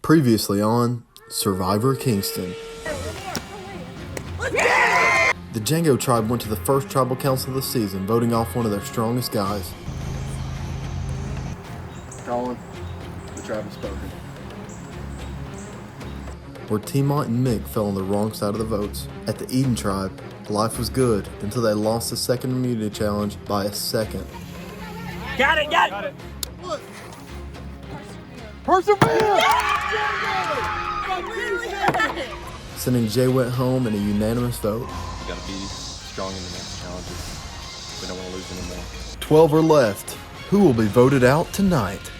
Previously on Survivor Kingston. The Django tribe went to the first tribal council of the season, voting off one of their strongest guys. Colin, the tribe has spoken. Where T-Mont and Mick fell on the wrong side of the votes. At the Eden tribe, life was good until they lost the second immunity challenge by a second. Got it! Persevere! Sending Jay Wet home in a unanimous vote. We gotta be strong in the next challenges. We don't want to lose anymore. 12 are left. Who will be voted out tonight?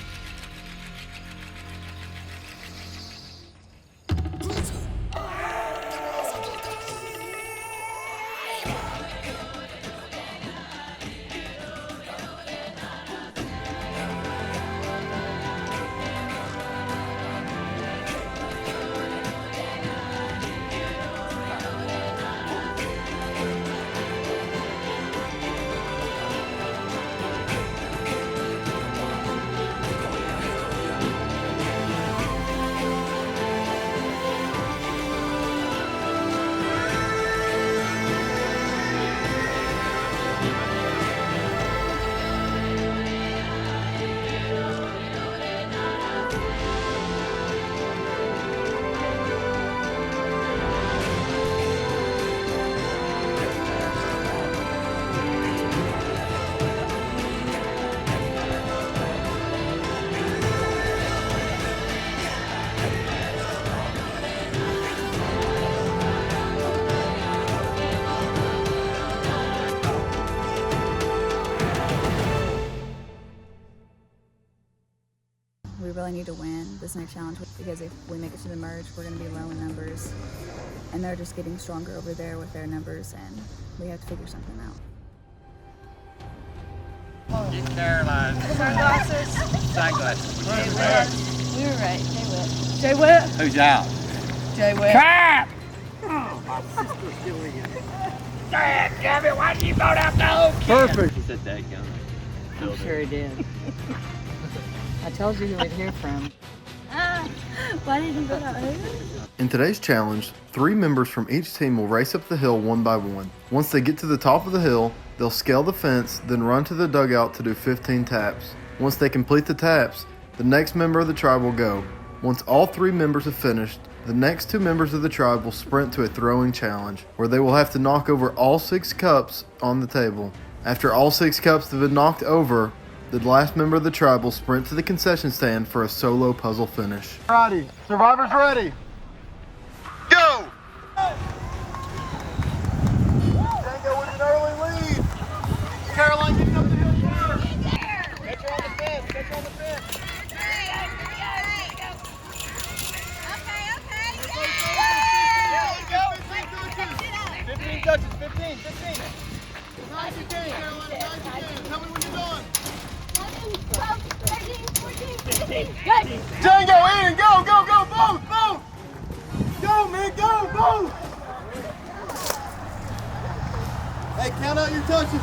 We really need to win this next challenge because if we make it to the merge, we're going to be low in numbers. And they're just getting stronger over there with their numbers, and we have to figure something out. Get Caroline. Sunglasses. Sunglasses. Jay Wet. We were right. Jay Wet. Who's out? Jay Wet. Crap! Oh, my sister's doing it. Damn it, why did you vote out the whole kid? Perfect! He said that gun. I'm sure he did. I told you who we'd hear from. Why didn't you vote out who? In today's challenge, 3 members from each team will race up the hill one by one. Once they get to the top of the hill, they'll scale the fence, then run to the dugout to do 15 taps. Once they complete the taps, the next member of the tribe will go. Once all 3 members have finished, the next 2 members of the tribe will sprint to a throwing challenge, where they will have to knock over all 6 cups on the table. After all 6 cups have been knocked over, the last member of the tribe will sprint to the concession stand for a solo puzzle finish. Alrighty, survivors ready. Go! Django with an early lead. Caroline getting up the hill first. Catch her on the fence. Catch her on the fence. Go! 15 touches. 15. Nice you can, Caroline. Nice you can. Tell me when you're done. 12, 13, 14, 15. Django, Ian, go, both! Go, man, go, both! Hey, count out your touches.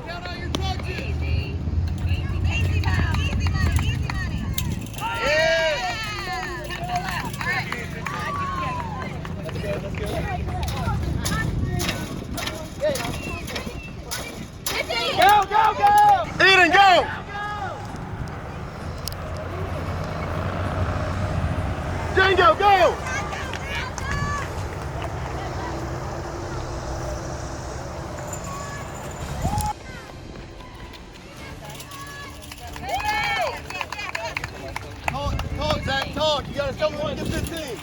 Count out your touches. Easy money. Yeah! All right. Let's go. 15. Go! Eden, go! Django, go! Talk, Zach, talk. You gotta show me when you get 15.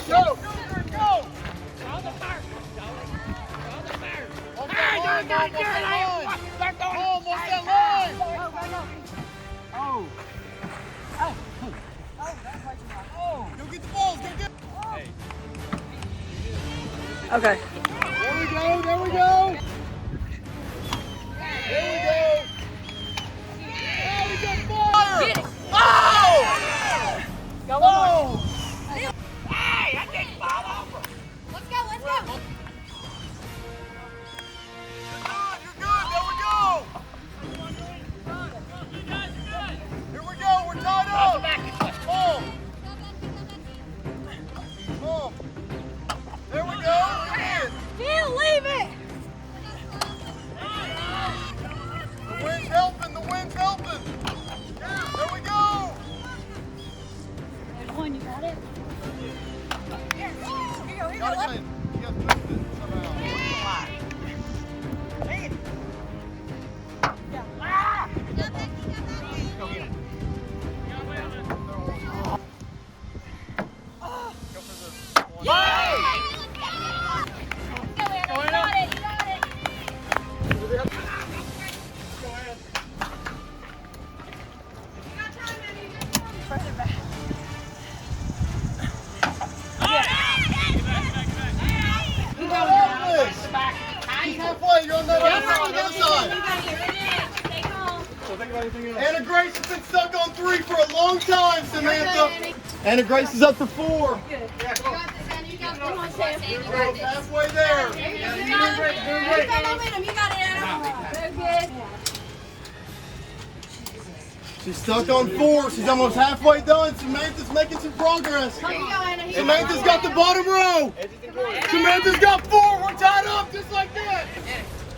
Go! Almost that line! Go get the balls, go get. Okay. There we go! There we go! Oh, we got fire! Get it. Oh! Go Oh! Hey, I didn't fall over. Let's go. you're on the other side. Anna Grace has been stuck on 3 for a long time, Samantha. Anna Grace is up for 4. Halfway there. She's stuck on 4. She's almost halfway done. Samantha's making some progress. Samantha's got the bottom row. Samantha's got 4. We're tied up just like that.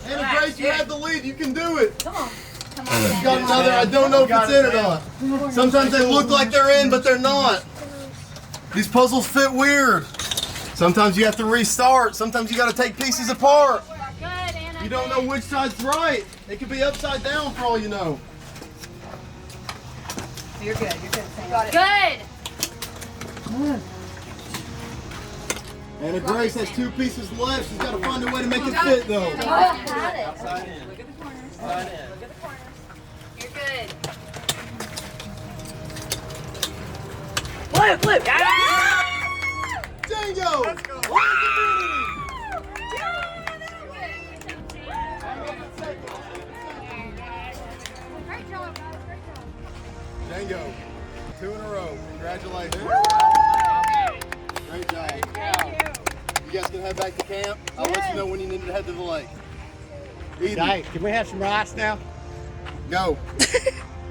Anna Grace, you have the lead. You can do it. Come on. She's got another. I don't know if it's in or not. Sometimes they look like they're in, but they're not. These puzzles fit weird. Sometimes you have to restart. Sometimes you got to take pieces apart. You don't know which side's right. It could be upside down for all you know. You're good. You're good. You got it. Good. Anna Grace has 2 pieces left. She's got to find a way to make it fit, though. Outside in. Look at the corners. Outside in. Look at the corners. You're good. Flip. Django! Let's go. Great job, guys. Great job. Django, 2 in a row. Congratulations. Great job. You guys can head back to camp. I'll let you know when you need to head to the lake. Eden, Hey, can we have some rice now? go.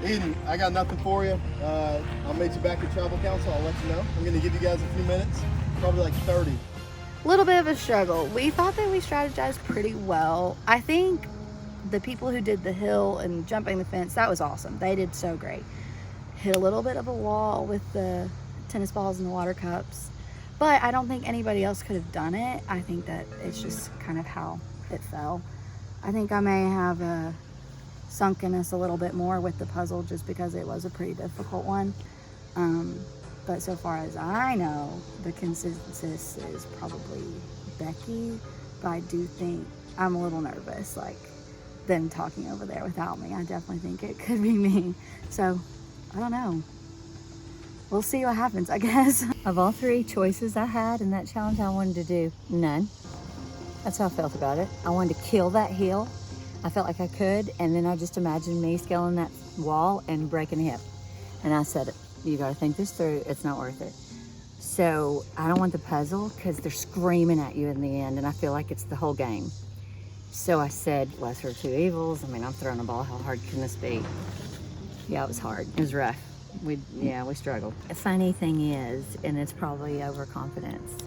Eden, I got nothing for you. I'll meet you back at Tribal Council. I'll let you know. I'm going to give you guys a few minutes, probably like 30. Little bit of a struggle. We thought that we strategized pretty well. I think the people who did the hill and jumping the fence, that was awesome. They did so great. Hit a little bit of a wall with the tennis balls and the water cups, but I don't think anybody else could have done it. I think that it's just kind of how it fell. I think I may have sunken us a little bit more with the puzzle just because it was a pretty difficult one. But so far as I know, the consensus is probably Becky, but I do think I'm a little nervous, like them talking over there without me. I definitely think it could be me. So I don't know. We'll see what happens, I guess. Of all 3 choices I had in that challenge, I wanted to do none. That's how I felt about it. I wanted to kill that hill. I felt like I could, and then I just imagined me scaling that wall and breaking a hip. And I said, you gotta think this through, it's not worth it. So I don't want the puzzle because they're screaming at you in the end, and I feel like it's the whole game. So I said, lesser of 2 evils. I mean, I'm throwing a ball, how hard can this be? Yeah, it was hard, it was rough. We struggled. The funny thing is, and it's probably overconfidence,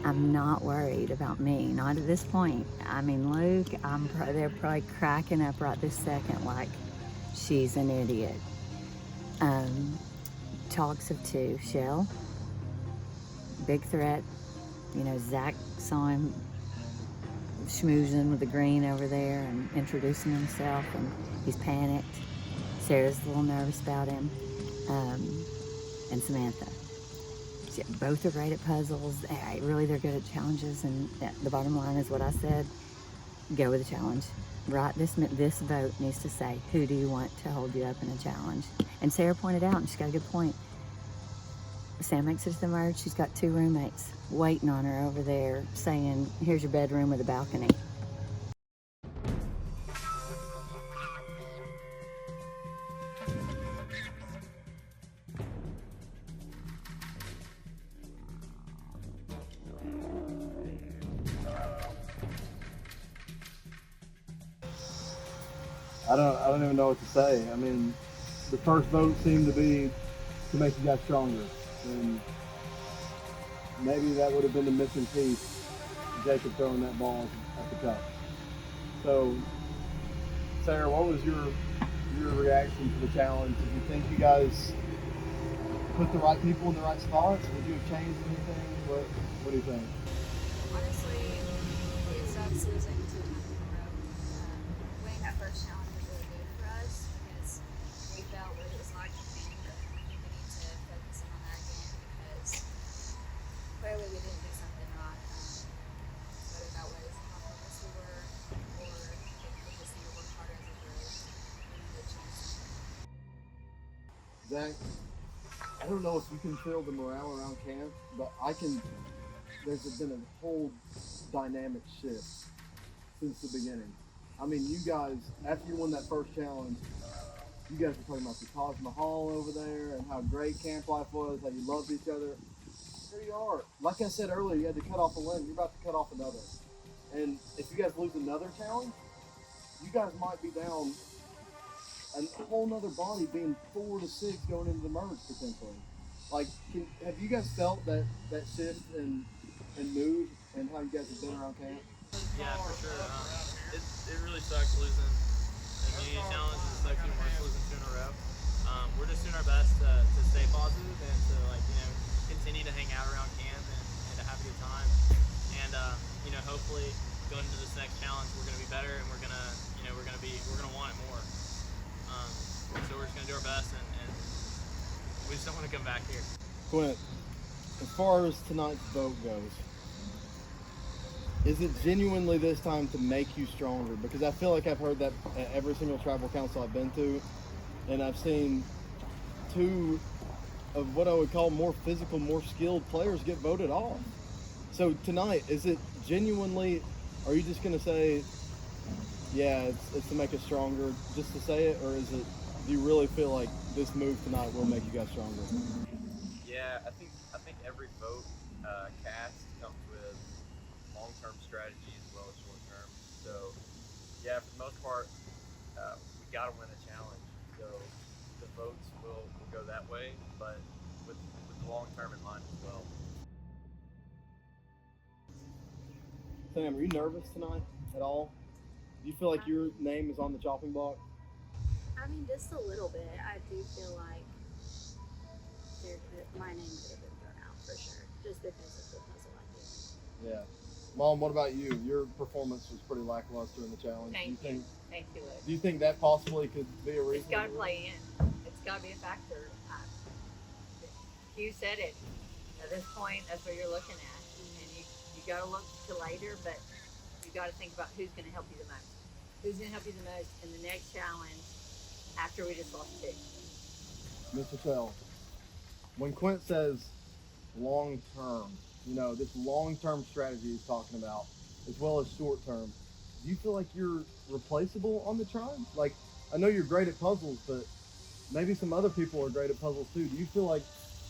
I'm not worried about me, not at this point. I mean, Luke, they're probably cracking up right this second like she's an idiot. Talks of 2, Shell, big threat. You know, Zach saw him schmoozing with the green over there and introducing himself, and he's panicked. Sarah's a little nervous about him, and Samantha. Both are great at puzzles. Really, they're good at challenges, and the bottom line is what I said: go with the challenge. Right, this vote needs to say, who do you want to hold you up in a challenge? And Sarah pointed out, and she's got a good point. Sam makes it to the merge. She's got 2 roommates waiting on her over there, saying, "Here's your bedroom with a balcony." I don't even know what to say. I mean, the first vote seemed to be to make you guys stronger, and maybe that would have been the missing piece, Jacob throwing that ball at the cup. So, Sarah, what was your reaction to the challenge? Did you think you guys put the right people in the right spots? Would you have changed anything? What do you think? Honestly, it sucks losing 2 times in a row. Winning that first challenge was really good for us because we felt what it was like to win, but we need to focus in on that again because clearly we didn't do something right. Whether that was how focused we were or if we just need to work harder as a group, we need to change something. Zach, I don't know if you can feel the morale around camp, but there's been a whole dynamic shift since the beginning. I mean, you guys, after you won that first challenge, you guys were talking about the Taj Mahal over there and how great camp life was, how you loved each other. Here you are. Like I said earlier, you had to cut off a limb. You're about to cut off another. And if you guys lose another challenge, you guys might be down a whole nother body, being 4 to 6 going into the merge potentially. Like, have you guys felt that shift in mood and how you guys have been around camp? Yeah, for sure. It really sucks losing the immunity challenge. It sucks even worse losing 2 in a row. We're just doing our best to stay positive and to continue to hang out around camp and to have a good time. And hopefully going into this next challenge, we're gonna be better and we're gonna want it more. So we're just gonna do our best and we just don't want to come back here. Quint, as far as tonight's vote goes, is it genuinely this time to make you stronger? Because I feel like I've heard that at every single tribal council I've been to, and I've seen 2 of what I would call more physical, more skilled players get voted off. So tonight, is it genuinely, are you just going to say, yeah, it's to make us stronger just to say it, or is it, do you really feel like this move tonight will make you guys stronger? Yeah, I think every vote cast comes with long-term strategy as well as short-term. So, yeah, for the most part, we got to win a challenge. So the votes will go that way, but with the long-term in mind as well. Sam, are you nervous tonight at all? Do you feel like your name is on the chopping block? I mean, just a little bit. I do feel like my name could have been thrown out for sure, just because of the puzzle I did. Yeah. Mom, what about you? Your performance was pretty lackluster in the challenge. Thank you. Thank you, Luke. Do you think that possibly could be a reason? It's got to play in. It's got to be a factor. You said it. At this point, that's what you're looking at. And you got to look to later, but you got to think about who's going to help you the most. Who's going to help you the most in the next challenge after we just lost 2? Mr. Tell, when Quint says long term, this long term strategy he's talking about, as well as short term, do you feel like you're replaceable on the tribe? Like, I know you're great at puzzles, but maybe some other people are great at puzzles too. Do you feel like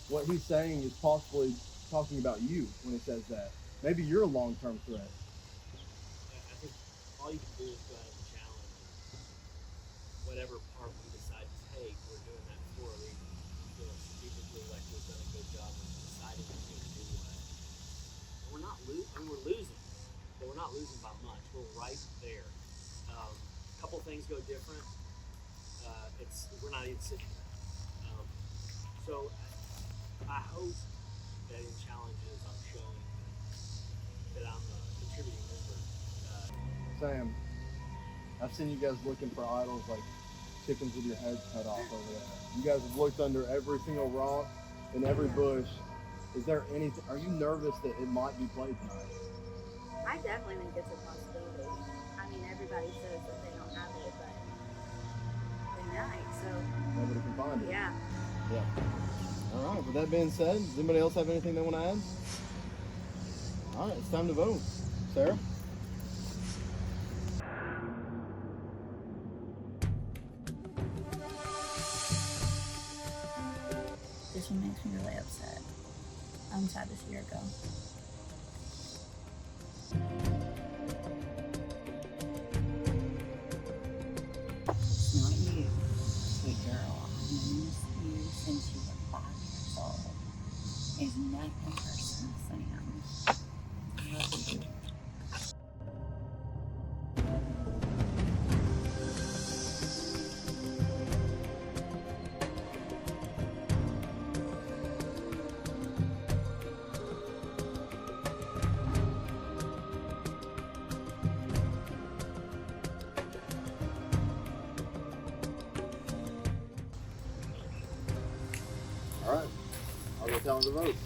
what he's saying is possibly talking about you when he says that? Maybe you're a long term threat. I think all you can do is go out of the challenge. Whatever part we decide to take, we're doing that for a reason. We feel strategically like we've done a good job of deciding who's going to do what. And we're not losing. I mean, we're losing, but we're not losing by much. We're right there. A couple things go different. We're not even sitting there. So I hope that in challenges I'm showing that I'm a contributing member. Sam, I've seen you guys looking for idols like chickens with your heads cut off over there. You guys have looked under every single rock and every bush. Is there anything? Are you nervous that it might be played tonight? I definitely think it's a possibility. I mean, everybody says that they don't have it, but they might, so. Nobody can find it. Yeah. Yeah. All right. With that being said, does anybody else have anything they want to add? All right. It's time to vote. Sarah? This one makes me really upset. I'm sad to see her go. It's not you, sweet girl. I've known you since you were 5 years old. There's nothing personal, Sam. I love you. All right. I'll go tell them to vote.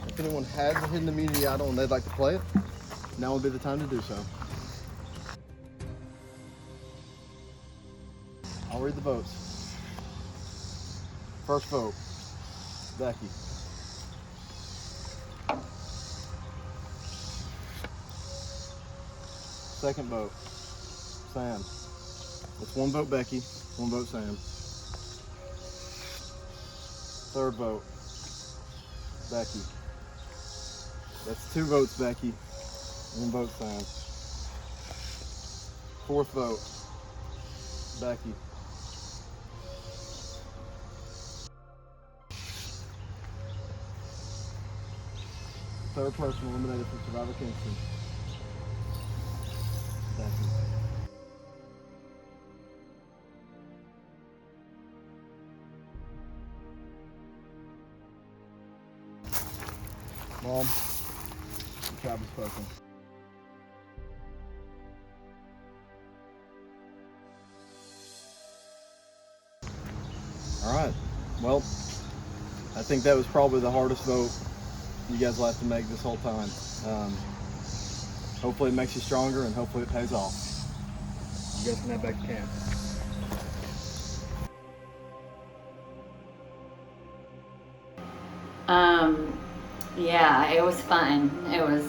If anyone has a hidden immunity idol and they'd like to play it, now would be the time to do so. I'll read the votes. First vote, Becky. Second vote, Sam. That's 1 vote Becky, 1 vote Sam. Third vote, Becky. That's 2 votes Becky, 1 vote Sam. Fourth vote, Becky. Third person eliminated from Survivor Kingston. Becky. Mom, the tribe is spoken. All right. Well, I think that was probably the hardest vote you guys will have to make this whole time. Hopefully it makes you stronger and hopefully it pays off. You guys can head back to camp. Yeah, it was fun. It was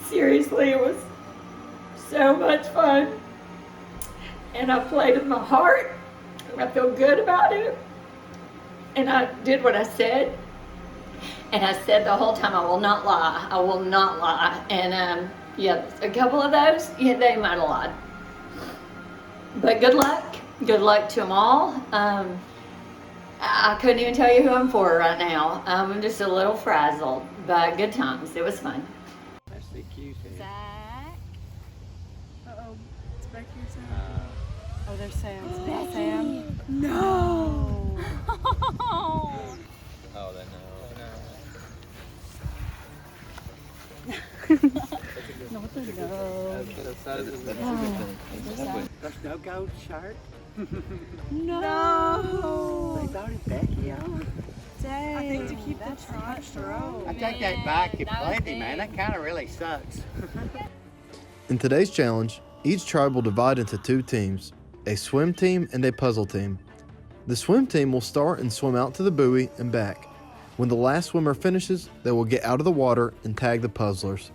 seriously, it was so much fun. And I played with my heart. I feel good about it. And I did what I said. And I said the whole time, I will not lie. I will not lie. And yeah, a couple of those, yeah, they might have lied. But good luck. Good luck to them all. I couldn't even tell you who I'm for right now. I'm just a little frazzled, but good times. It was fun. That's the cute thing. Zach. Uh-oh. It's Becky or Sam? Oh, there's Sam. Becky. Sam. No. Oh, then no. Not the no. There's no gold shirt. No. They voted Becky out. Dang. I think to keep the trot strong. I take that back completely, man. That kind of really sucks. In today's challenge, each tribe will divide into 2 teams, a swim team and a puzzle team. The swim team will start and swim out to the buoy and back. When the last swimmer finishes, they will get out of the water and tag the puzzlers.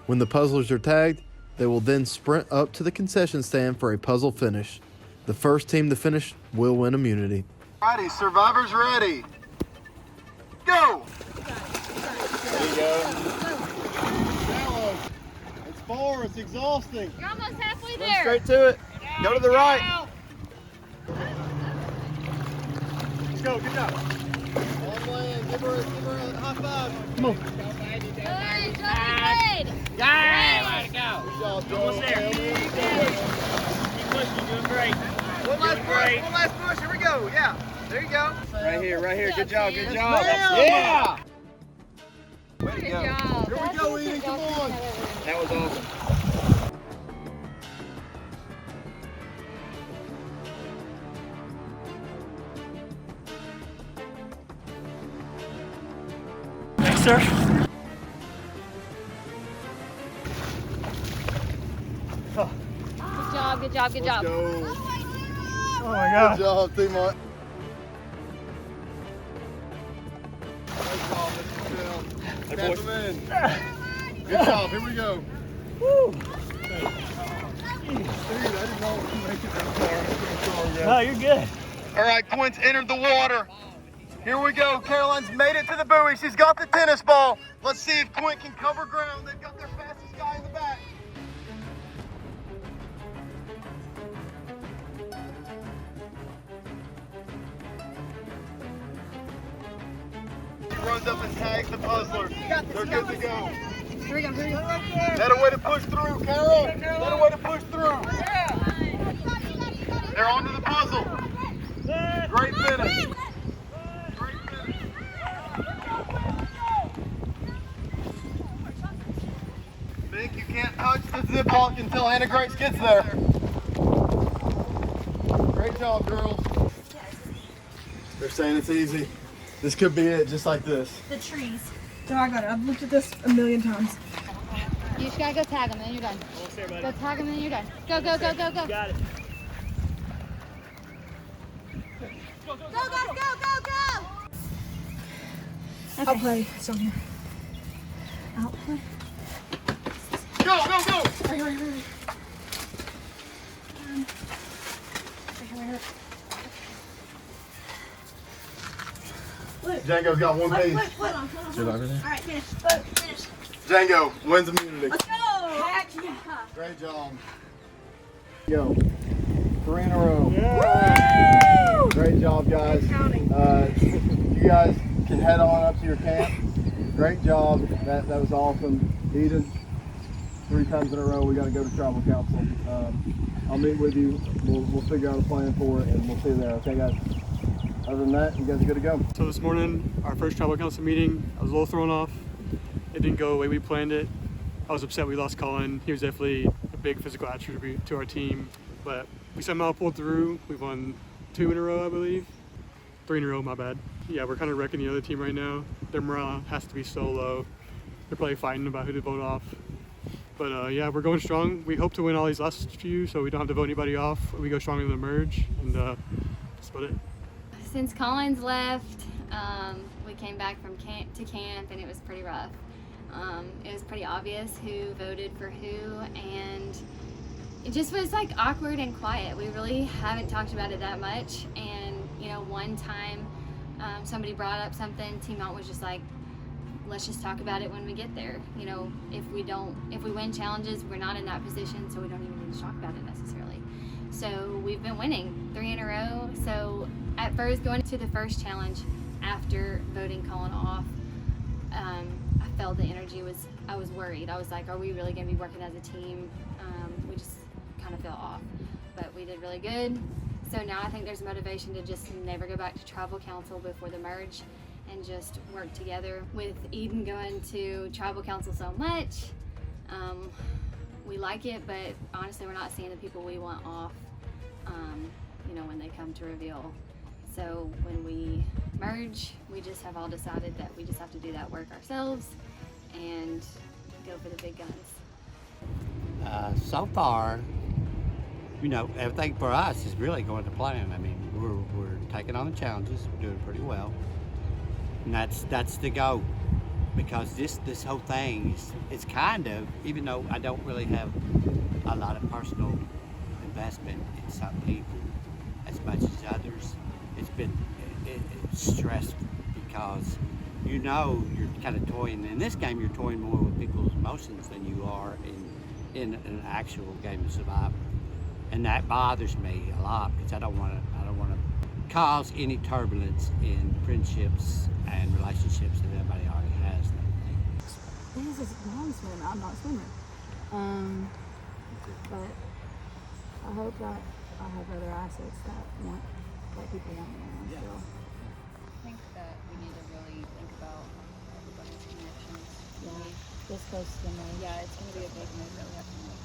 When the puzzlers are tagged, they will then sprint up to the concession stand for a puzzle finish. The first team to finish will win immunity. Alrighty, survivors ready. Go! There you go. Shallow. It's far, it's exhausting. You're almost halfway Run there. straight to it. Go to the right. Let's go, good job. On land, give her a high five. Come on. Good, Joey, Yeah, way to go. Good job, Joel. Almost there. Keep pushing, you're doing great. One last push, here we go, yeah. There you go. Right here. Good job, good job. ma'am. Yeah. Way to Good go. job. Here we go, Eden, come on. That was awesome. Thanks, sir. Good job. Let's go. Oh my God. Good job, T-Mart. Nice job, Mr. Phil. Hey, Tap boys. him in. Good job, here we go. Woo. Dude, I didn't know we could make it that far. No, you're good. All right, Quint's entered the water. Here we go. Caroline's made it to the buoy. She's got the tennis ball. Let's see if Quint can cover ground. They've got their fastest guy in the back. She runs up and tags the puzzler. They're good to go. Here we go. That a way to push through, Carol. That a way to push through. They're onto the puzzle. Great finish. Great finish. Vic, you can't touch the zip lock until Anna Grace gets there. Great job, girls. They're saying it's easy. This could be it, just like this. The trees. No, I got it. I've looked at this a million times. You just gotta go tag him, then you're done. Almost there, buddy. Go tag him, then you're done. Go. You got it. Go. I'll play. It's on here. I'll play. Go, go, go! Right here, right here, right here. Django's got one piece. Hold on. Alright, finish. Finish. Django wins immunity. Let's go! Heck yeah! Great job. Go. 3 in a row. Woo! Great job, guys. You guys can head on up to your camp. Great job. That was awesome. Eden, 3 times in a row, we got to go to tribal council. I'll meet with you. We'll figure out a plan for it, and we'll see you there. Okay, guys? Other than that, you guys are good to go. So this morning, our first tribal council meeting, I was a little thrown off. It didn't go the way we planned it. I was upset we lost Colin. He was definitely a big physical attribute to our team, but we somehow pulled through. We won 2 in a row, I believe. 3 in a row, my bad. Yeah, we're kind of wrecking the other team right now. Their morale has to be so low. They're probably fighting about who to vote off. But yeah, we're going strong. We hope to win all these last few so we don't have to vote anybody off. We go strong in the merge, and that's about it. Since Collins left, we came back from camp and it was pretty rough. It was pretty obvious who voted for who, and it just was like awkward and quiet. We really haven't talked about it that much, and you know, one time somebody brought up something, Team Mount was just like, let's just talk about it when we get there. You know, if we win challenges, we're not in that position, so we don't even need to talk about it necessarily. So we've been winning 3 in a row. So at first, going to the first challenge after voting Colin off, I felt the energy I was worried. I was like, are we really gonna be working as a team? We just kind of fell off, but we did really good. So now I think there's motivation to just never go back to tribal council before the merge and just work together. With Eden going to tribal council so much, we like it, but honestly we're not seeing the people we want off, you know, when they come to reveal. So when we merge, we just have all decided that we just have to do that work ourselves and go for the big guns. So far, you know, everything for us is really going to plan. I mean, we're taking on the challenges, we're doing pretty well, and that's the goal. Because this whole thing is kind of, even though I don't really have a lot of personal investment in some people as much as others, it's stressful because you know you're kind of toying. In this game, you're toying more with people's emotions than you are in an actual game of Survivor, and that bothers me a lot because I don't want to cause any turbulence in friendships and relationships that everybody already has. This is long swim. I'm not a swimmer. But I hope that I have other assets that people want me around still. I think that we need to really think about everybody's connections. Yeah, this goes to the merge. Yeah, it's going to be a big move that we have to make.